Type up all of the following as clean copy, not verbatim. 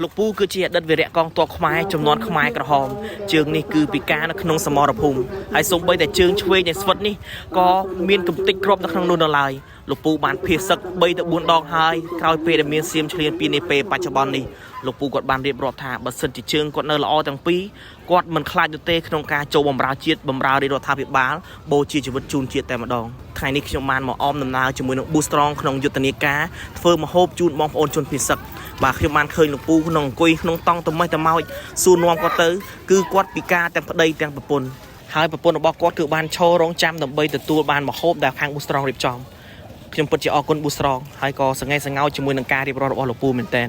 លោកពូគឺជាអតីតវីរៈកងទ័ពខ្មែរចំនួនខ្មែរក្រហមជើងនេះគឺពិការនៅក្នុងសមរភូមិហើយសូម្បីតែជើងឆ្វេងនៃស្វិតនេះក៏មានកំទេចគ្រាប់នៅក្នុងនោះនៅឡើយលោកពូបានភៀសសឹក3ទៅ4ដងហើយក្រោយពេលដែលមានសៀមឆ្លៀនពីនេះពេលបច្ចុប្បន្ននេះលោកពូគាត់បានរៀបរាប់ថាបើសិនជាជើងគាត់នៅល្អទាំងពីរគាត់មិនខ្លាចនោះទេក្នុងការចូលបម្រើជាតិបម្រើរាជរដ្ឋាភិបាលបូជាជីវិតជូនជាតិតែម្ដងថ្ងៃនេះខ្ញុំបានមកអមដំណើរជាមួយនឹង Boostrong ក្នុងយុទ្ធនាការធ្វើម្ហូបជូនបងប្អូនជនភៀសសឹកបាទខ្ញុំបានឃើញលោកពូក្នុងអង្គុយក្នុងតង់ទៅម៉េះទៅម៉ោចសួរនាំគាត់ទៅគឺគាត់ពិការទាំងប្តីទាំងប្រពន្ធហើយប្រពន្ធរបស់គាត់គឺបានឈររងចាំដើម្បីទទួលបានម្ហូបដែលខាង Boostrong រៀបចំខ្ញុំពិតជាអរគុណ Boostrong ហើយក៏សង្ហេសង្ហោជាមួយនឹងការរៀបរាប់របស់លោកពូមែនតើ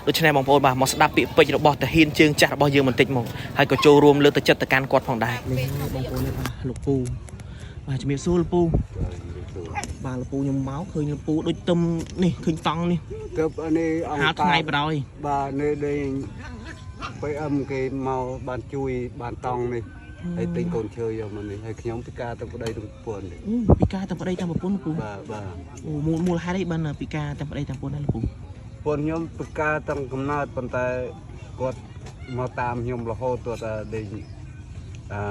ដូច្នេះបងប្អូនបាទមកស្ដាប់ពាក្យពេចន៍របស់តាហ៊ានជើងចាស់របស់យើងបន្តិចមកហើយក៏ចូលរួមលើកទឹកចិត្តទៅកាន់គាត់ផងដែរនេះបងប្អូននេះបាទលោកពូបាទជំរាបសួរលោកពូបាទលោកពូខ្ញុំមកឃើញលោកពូដូចទឹមនេះឃើញតង់នេះទៅនេះអង្គការថ្ងៃបដ ாய் បាទនេះដេញPMគេមកបានជួយបានតង់នេះហើយទិញកូនឈើយកមកនេះហើយខ្ញុំពិការទាំងប្តីទាំងប្រពន្ធពិការទាំងប្តីទាំងប្រពន្ធពូបាទអូមូលហេតុអីបានពិការទាំងប្តីទាំងប្រពន្ធដែរលោកពូប្រពន្ធខ្ញុំពិការទាំងកំណើតប៉ុន្តែគាត់មកតាមខ្ញុំរហូតទោះតែដេញ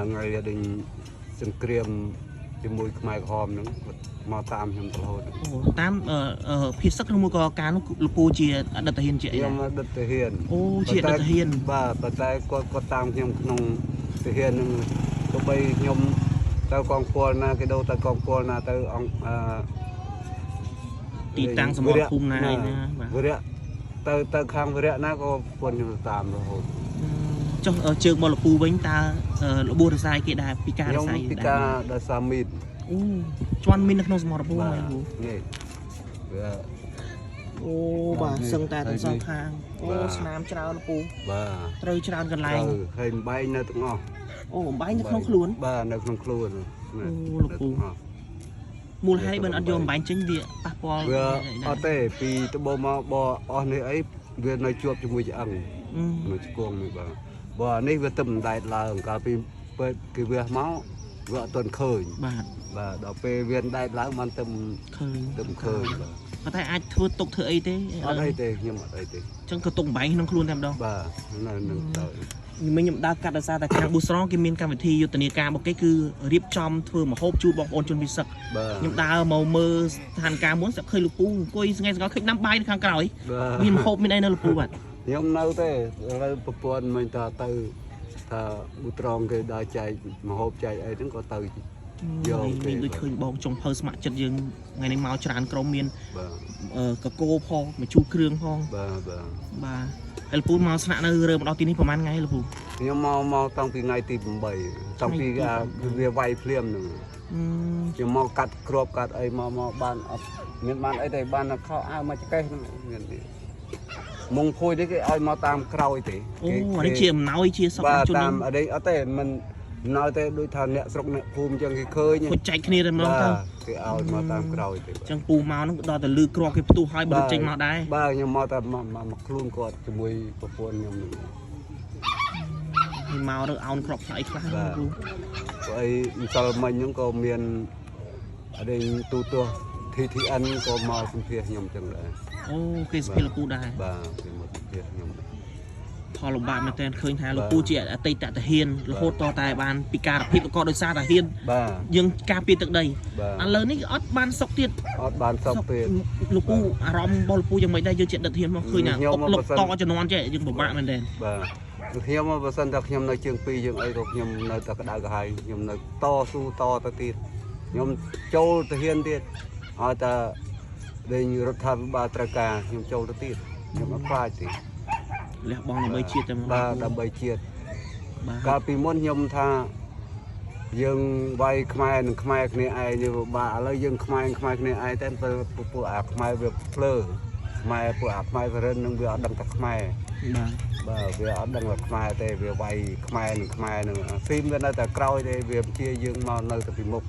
ថ្ងៃដេញសង្គ្រាមជាមួយខ្មែរក្រហមហ្នឹងគាត់មកតាមខ្ញុំរហូតអូតាមភៀសសឹកក្នុងមួយក៏ការនោះលោកពូជាអតីតទាហានជាអីខ្ញុំអតីតទាហានអូជាអតីតទាហានបាទប៉ុន្តែគាត់តាមខ្ញុំក្នុងទាហាននឹងទោះបីខ្ញុំទៅកងពលណាគេដូរទៅកងពលណាទៅអង្គទីតាំងសមរភូមិណាឯណាបាទវិរៈទៅខាងវិរៈណាក៏ពលខ្ញុំតាមរហូតចុះជើងរបស់លោកពូវិញតើរបួសរសាយគេដែរពិការរសាយពិការដោយសារមីនអូជន់មីននៅក្នុងសមរភូមិហ្នឹងលោកនេះអូបាទសឹងតែទាំងសងខាងអូស្នាមច្រើនលោកពូបាទត្រូវច្រើនកន្លែងឃើញបែងនៅទាំងអស់អូបំបែងនៅក្នុងខ្លួនបាទនៅក្នុងខ្លួនអូលោកពូមូលហេតុបើអត់យកបំបែងចេញវាប៉ះពាល់វាអត់ទេពីត្បូងមកបអស់នេះអីវានៅជាប់ជាមួយឆ្អឹងនៅឆ្កងនេះបាទបើនេះវាទៅមិនដែតឡើងកាលពីពេលគេវះមកវាអត់ទាន់ឃើញបាទដល់ពេលវាដែតឡើងបានទៅឃើញបាទប៉ុន្តែអាចធ្វើទុកធ្វើអីទេអត់អីទេខ្ញុំអត់អីទេអញ្ចឹងក៏ទុកបំបែងក្នុងខ្លួនតែម្ដងបាទនៅនឹងទៅខ្ញុំដើរកាត់ដោយសារតែខាង Boostrong គេមានកម្មវិធីយុទ្ធនាការរបស់គេគឺរៀបចំធ្វើម្ហូបជូនបងប្អូនជនពិសេសខ្ញុំដើរមកមើលស្ថានភាពមុនស្រាប់ឃើញលោកពូអង្គុយស្ងេស្ងល់ឃើញដាំបាយនៅខាងក្រោយមានម្ហូបមានអីនៅលោកពូបាទខ្ញុំនៅទេឥឡូវប្រពន្ធមិនថាទៅថា Boostrong គេដើរចែកម្ហូបចែកអីហ្នឹងក៏ទៅយកមានដូចឃើញបងចុងភៅស្ម័គ្រចិត្តយើងថ្ងៃនេះមកច្រើនក្រុមមានកកោផងមកជួគ្រឿងផងបាទហើយលោកពូមកស្នាក់នៅរើមកដល់ទីនេះប្រហែលថ្ងៃលោកពូខ្ញុំមកតាំងពីថ្ងៃទី8តាំងពីវាវាយភ្លាមហ្នឹងខ្ញុំមកកាត់គ្រាប់កាត់អីមកបានអត់មានបានអីទេបានខោអាវមកចកេះហ្នឹងមានទេមុងភួយនេះគេឲ្យមកតាមក្រោយទេអូអានេះជាអំណោយជាសពជនតាមអីអត់ទេមិនណោយទេដូចថាអ្នកស្រុកអ្នកភូមិអញ្ចឹងគេឃើញគាត់ចែកគ្នាតែម្ដងទៅគេឲ្យមកតាមក្រោយទេអញ្ចឹងពូមកហ្នឹងដល់តែលឺគ្រាប់គេផ្ទុះឲ្យបើចេញមកដែរបាទខ្ញុំមកតែមកខ្លួនគាត់ជាមួយប្រពន្ធខ្ញុំហ្នឹងហើយមកទៅអោនគ្រាប់ស្អីខ្លះហ្នឹងពូអីម្សិលមិញហ្នឹងក៏មានអីទូទស្សន៍ TTN ក៏មកសម្ភាសខ្ញុំចឹងដែរអូគេសម្ភាសលោកពូដែរបាទគេមកសម្ភាសខ្ញុំផលលំបាកមែនតើឃើញថាលោកពូជាអតីតទាហានរហូតតតែបានពិការភាពក៏ដោយសារតាហ៊ានយើងការពារទឹកដីឥឡូវនេះអត់បានសុកទៀតអត់បានសុកទៀតលោកពូអារម្មណ៍របស់លោកពូយ៉ាងម៉េចដែរយើងជាអតីតទាហានមកឃើញថាអុកលុកតជំនាន់ចេះយើងពិបាកមែនតើបាទខ្ញុំបើសិនតែខ្ញុំនៅជើង2យើងអីក៏ខ្ញុំនៅតែក្តៅក្រហាយខ្ញុំនៅតស៊ូតទៅទៀតខ្ញុំចូលទាហានទៀតឲ្យតែលេងរដ្ឋាភិបាលត្រូវការខ្ញុំចូលទៅទៀតខ្ញុំអត់ខ្លាចទេលះបង់ដើម្បីជាតិតែបាទដើម្បីជាតិកាលពីមុនខ្ញុំថាយើងវាយខ្មែរនឹងខ្មែរគ្នាឯងនេះបាទឥឡូវយើងខ្មែរគ្នាឯងតែពួកអាខ្មែរវាភ្លើខ្មែរពួកអាខ្មែរវិរិននឹងវាអត់ដឹងតែខ្មែរបាទវាអត់ដឹងថាខ្មែរទេវាវាយខ្មែរនឹងខ្មែរនឹងស៊ីមវានៅតែក្រោយទេវាជាយើងមកនៅតែពីមុខ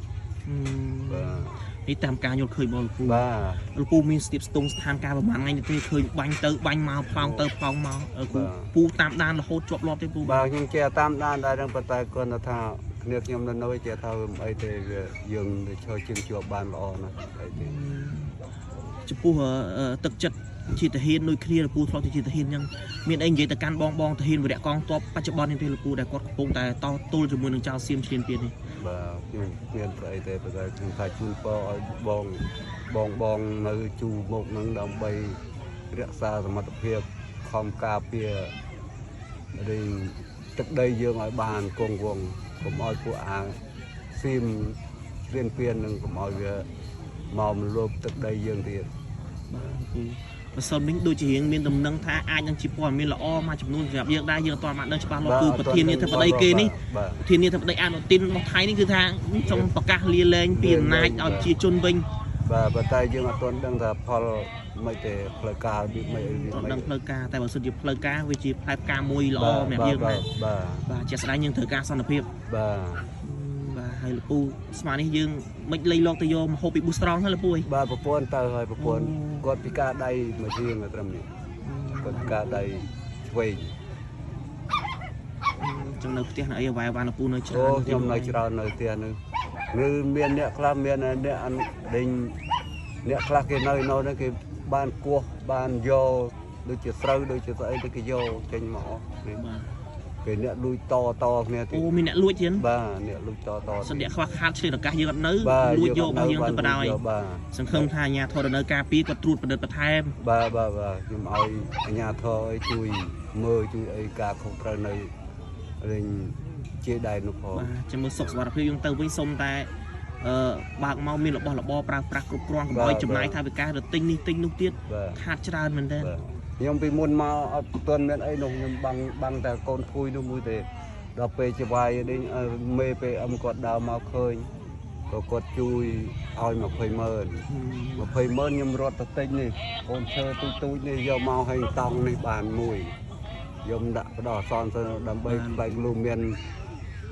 បាទនេះតាមការយល់ឃើញរបស់លោកពូលោកពូមានស្ទាបស្ទង់ស្ថានភាពប្រហែលថ្ងៃនេះទេឃើញបាញ់ទៅបាញ់មកផ្លោងទៅផ្លោងមកពូតាមដានរហូតជាប់លាប់ទេពូបាទខ្ញុំជាតាមដានដែរហ្នឹងប៉ុន្តែគាត់ថាគ្នាខ្ញុំនៅនោះជាថាវាអីទេវាយើងឈរជើងជាប់បានល្អណាស់អីទេចំពោះទឹកចិត្ត ជាតាហ៊ានដូចគ្នាលពូធ្លាប់ជាតាហ៊ានចឹងមានអីនិយាយទៅកាន់បងតាហ៊ានវរៈកងទ័ពបច្ចុប្បន្ននេះទេលពូដែលគាត់កំពុងតែតទល់ជាមួយនឹងចៅសៀមឈ្លានពាននេះបាទខ្ញុំមានប្រអីទេបើខ្ញុំថាជូនពរឲ្យបងនៅជួមុខនឹងដើម្បីរក្សាសមត្ថភាពខំការពាររីទឹកដីយើងឲ្យបានគង់វង្សកុំឲ្យពួកអាសៀមរៀនពៀននឹងកុំឲ្យវាមកលបទឹកដីយើងទៀតបាទពូបើសិនវិញដូចជារៀងមានដំណឹងថាអាចនឹងជាព័ត៌មានល្អមួយចំនួនសម្រាប់យើងដែរយើងអត់បានដឹងច្បាស់លាស់គឺប្រធានាធិបតីគេនេះប្រធានាធិបតីអានុទីនរបស់ថៃនេះគឺថាចង់ប្រកាសលាលែងពីអំណាចឲ្យប្រជាជនវិញបាទប៉ុន្តែយើងអត់ទាន់ដឹងថាផលមិនទេផ្លូវការវាមិនអត់ដឹងផ្លូវការតែបើសិនជាផ្លូវការវាជាផ្លែផ្កាមួយល្អសម្រាប់យើងដែរបាទជាក់ស្ដែងយើងត្រូវការសន្តិភាពបាទបាទហើយលពូស្មាននេះយើងមិនលៃលកទៅយកមកហូបពីប៊ូស្រង់ហ្នឹងលពូបាទប្រពន្ធទៅហើយប្រពន្ធគាត់ពិការដៃមួយជាងត្រឹមនេះគាត់ពិការដៃឆ្វេងចឹងនៅផ្ទះនៅអីវាយបានលពូនៅច្រើនខ្ញុំនៅច្រើននៅផ្ទះនឹងឬមានអ្នកខ្លះមានអ្នកដេញអ្នកខ្លះគេនៅនោះគេបានគោះបានយកដូចជាស្រូវដូចជាស្អីទៅគេយកចេញមកអស់នេះបាទគេអ្នកលួចតគ្នាទៀតអូមានអ្នកលួចទៀតបាទអ្នកលួចតសន្តិខ្វះខាតឆ្លៀតឱកាសយើងអត់នៅលួចយករបស់យើងទៅបដ ாய் សង្ឃឹមថាអាជ្ញាធរនៅការពីគាត់ត្រួតពិនិត្យបន្ថែមបាទខ្ញុំឲ្យអាជ្ញាធរឲ្យជួយមើលជួយអីការខុសត្រូវនៅលេងជាដែរនោះផងបាទចាំមើលសុខសុវត្ថិភាពយើងទៅវិញសុំតែបើកមកមានរបស់របរប្រើប្រាស់គ្រប់គ្រាន់កុំឲ្យចំណាយថវិកាទៅទិញនេះទិញនោះទៀតខាតច្រើនមែនទេខ្ញុំពីមុនមកអត់ទាន់មានអីនោះខ្ញុំបាំងតែកូនភួយនោះមួយទេដល់ពេលជាវាយនេះមេ PM គាត់ដើរមកឃើញក៏គាត់ជួយឲ្យ200,000ខ្ញុំរត់ទៅទិញនេះកូនឈើទូចនេះយកមកឲ្យតង់នេះបានមួយខ្ញុំដាក់បដោះអសនទៅដើម្បីផ្លែកលូមាន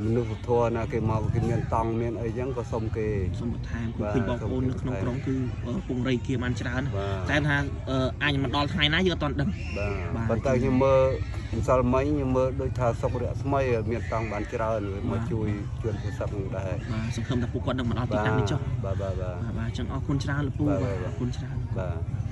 មនុស្សធម៌ណាគេមកគេមានតង់មានអីចឹងក៏សុំគេសុំបន្ថែមគឺឃើញបងប្អូននៅក្នុងក្រុងគឺពង្រៃគេបានច្រើនតែថាអាចមកដល់ថ្ងៃណាយើងអត់ទាន់ដឹងបាទប៉ុន្តែខ្ញុំមើលម្សិលមិញខ្ញុំមើលដូចថាសុករយៈស្មីមានតង់បានច្រើនមកជួយជួនពិសិដ្ឋនឹងដែរបាទសង្ឃឹមថាពួកគាត់នឹងមកដល់ទីតាំងនេះចុះបាទបាទចឹងអរគុណច្រើនលោកពូបាទអរគុណច្រើនបាទ